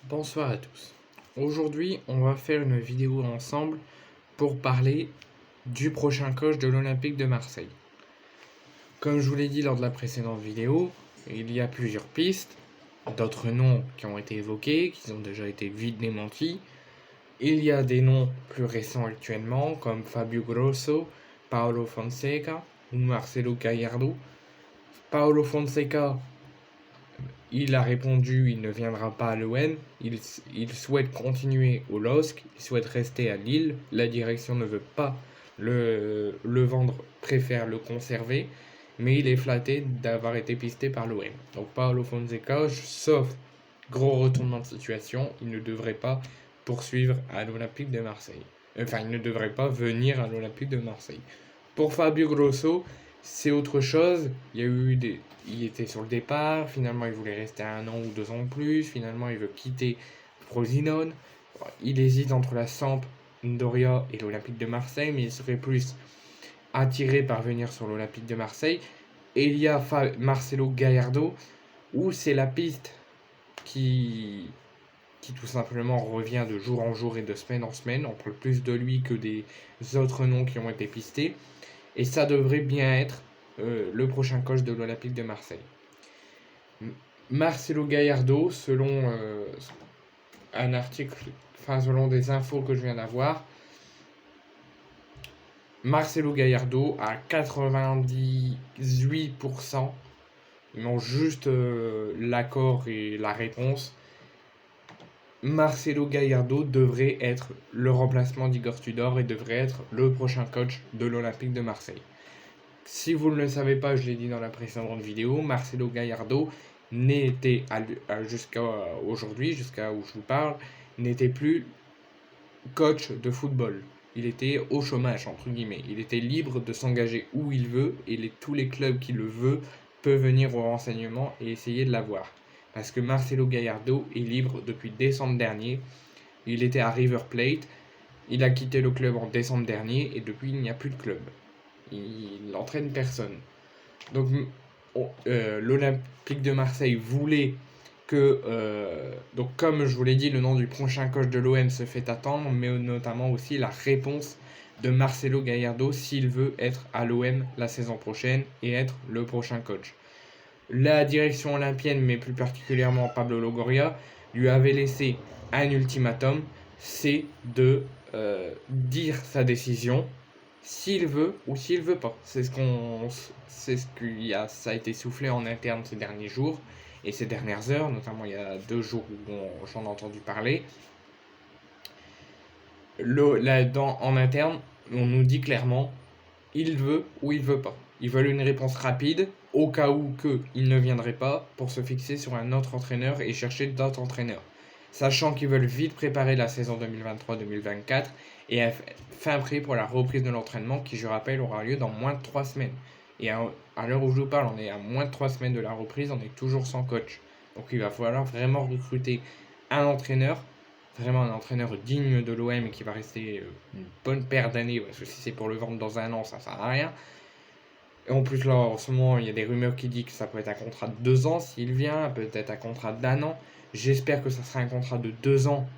Bonsoir à tous. Aujourd'hui, on va faire une vidéo ensemble pour parler du prochain coach de l'Olympique de Marseille. Comme je vous l'ai dit lors de la précédente vidéo, il y a plusieurs pistes, d'autres noms qui ont été évoqués, qui ont déjà été vite démentis. Il y a des noms plus récents actuellement, comme Fabio Grosso, Paolo Fonseca ou Marcelo Gallardo. Paolo Fonseca, il a répondu, il ne viendra pas à l'OM, il souhaite continuer au LOSC, il souhaite rester à Lille, la direction ne veut pas le vendre, préfère le conserver, mais il est flatté d'avoir été pisté par l'OM. Donc Paolo Fonseca, sauf gros retournement de situation, il ne devrait pas poursuivre à l'Olympique de Marseille. Enfin, il ne devrait pas venir à l'Olympique de Marseille. Pour Fabio Grosso, c'est autre chose. Il était sur le départ. Finalement, il voulait rester 1 an ou 2 ans de plus. Finalement, il veut quitter Frosinone. Il hésite entre la Samp, Doria et l'Olympique de Marseille, mais il serait plus attiré par venir sur l'Olympique de Marseille. Et il y a Marcelo Gallardo, où c'est la piste qui tout simplement revient de jour en jour et de semaine en semaine. On parle plus de lui que des autres noms qui ont été pistés. Et ça devrait bien être le prochain coach de l'Olympique de Marseille. Marcelo Gallardo, selon un article, selon des infos que je viens d'avoir, Marcelo Gallardo à 98%, ils ont juste l'accord et la réponse. Marcelo Gallardo devrait être le remplacement d'Igor Tudor et devrait être le prochain coach de l'Olympique de Marseille. Si vous ne le savez pas, je l'ai dit dans la précédente vidéo, Marcelo Gallardo n'était jusqu'à aujourd'hui, jusqu'à où je vous parle, n'était plus coach de football. Il était au chômage, entre guillemets. Il était libre de s'engager où il veut et tous les clubs qui le veulent peuvent venir au renseignement et essayer de l'avoir. Parce que Marcelo Gallardo est libre depuis décembre dernier. Il était à River Plate. Il a quitté le club en décembre dernier et depuis il n'y a plus de club. Il n'entraîne personne. Donc l'Olympique de Marseille voulait que, donc comme je vous l'ai dit, le nom du prochain coach de l'OM se fait attendre, mais notamment aussi la réponse de Marcelo Gallardo s'il veut être à l'OM la saison prochaine et être le prochain coach. La direction olympienne, mais plus particulièrement Pablo Longoria, lui avait laissé un ultimatum, c'est de dire sa décision s'il veut ou s'il veut pas. Ça a été soufflé en interne ces derniers jours et ces dernières heures, notamment il y a 2 jours où j'en ai entendu parler. En interne, on nous dit clairement, il veut ou il veut pas. Ils veulent une réponse rapide, au cas où il ne viendrait pas, pour se fixer sur un autre entraîneur et chercher d'autres entraîneurs. Sachant qu'ils veulent vite préparer la saison 2023-2024 et fin prêt pour la reprise de l'entraînement qui, je rappelle, aura lieu dans moins de 3 semaines. Et à l'heure où je vous parle, on est à moins de 3 semaines de la reprise, on est toujours sans coach. Donc il va falloir vraiment recruter un entraîneur, vraiment un entraîneur digne de l'OM et qui va rester une bonne paire d'années, parce que si c'est pour le vendre dans 1 an, ça sert à rien. Et en plus là, en ce moment, il y a des rumeurs qui disent que ça peut être un contrat de 2 ans s'il vient, peut-être un contrat d'1 an. J'espère que ça sera un contrat de 2 ans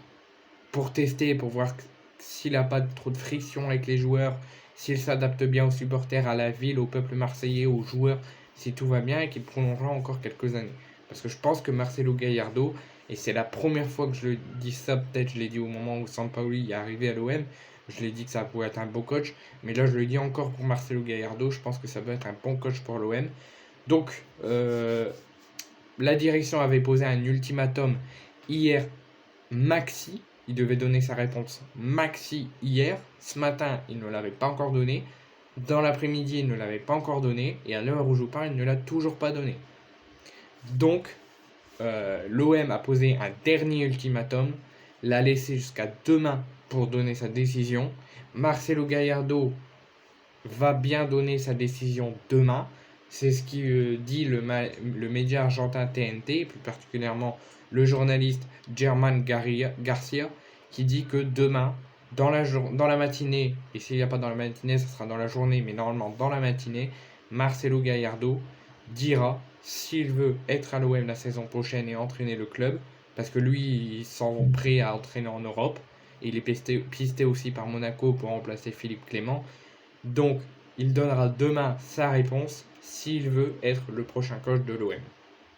pour tester, pour voir s'il n'a pas trop de friction avec les joueurs, s'il s'adapte bien aux supporters, à la ville, au peuple marseillais, aux joueurs, si tout va bien et qu'il prolongera encore quelques années. Parce que je pense que Marcelo Gallardo, et c'est la première fois que je le dis ça, peut-être je l'ai dit au moment où Sampaoli est arrivé à l'OM, je l'ai dit que ça pouvait être un beau coach, mais là je le dis encore pour Marcelo Gallardo, je pense que ça peut être un bon coach pour l'OM. Donc, la direction avait posé un ultimatum hier maxi. Il devait donner sa réponse maxi hier. Ce matin, il ne l'avait pas encore donné. Dans l'après-midi, il ne l'avait pas encore donné. Et à l'heure où je vous parle, il ne l'a toujours pas donné. Donc, l'OM a posé un dernier ultimatum. L'a laissé jusqu'à demain pour donner sa décision. Marcelo Gallardo va bien donner sa décision demain. C'est ce qui dit le média argentin TNT, plus particulièrement le journaliste Germán Garcia, qui dit que demain, dans la matinée, et s'il n'y a pas dans la matinée, ça sera dans la journée, mais normalement dans la matinée, Marcelo Gallardo dira s'il veut être à l'OM la saison prochaine et entraîner le club parce que lui, il sent prêt à entraîner en Europe. Et il est pisté aussi par Monaco pour remplacer Philippe Clément. Donc, il donnera demain sa réponse s'il veut être le prochain coach de l'OM.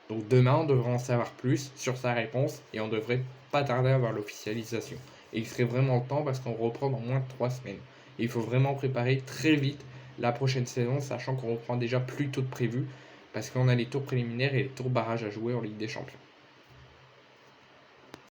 Donc demain, on devrait en savoir plus sur sa réponse et on devrait pas tarder à voir l'officialisation. Et il serait vraiment temps parce qu'on reprend dans moins de 3 semaines. Et il faut vraiment préparer très vite la prochaine saison, sachant qu'on reprend déjà plus tôt que prévu parce qu'on a les tours préliminaires et les tours barrages à jouer en Ligue des Champions.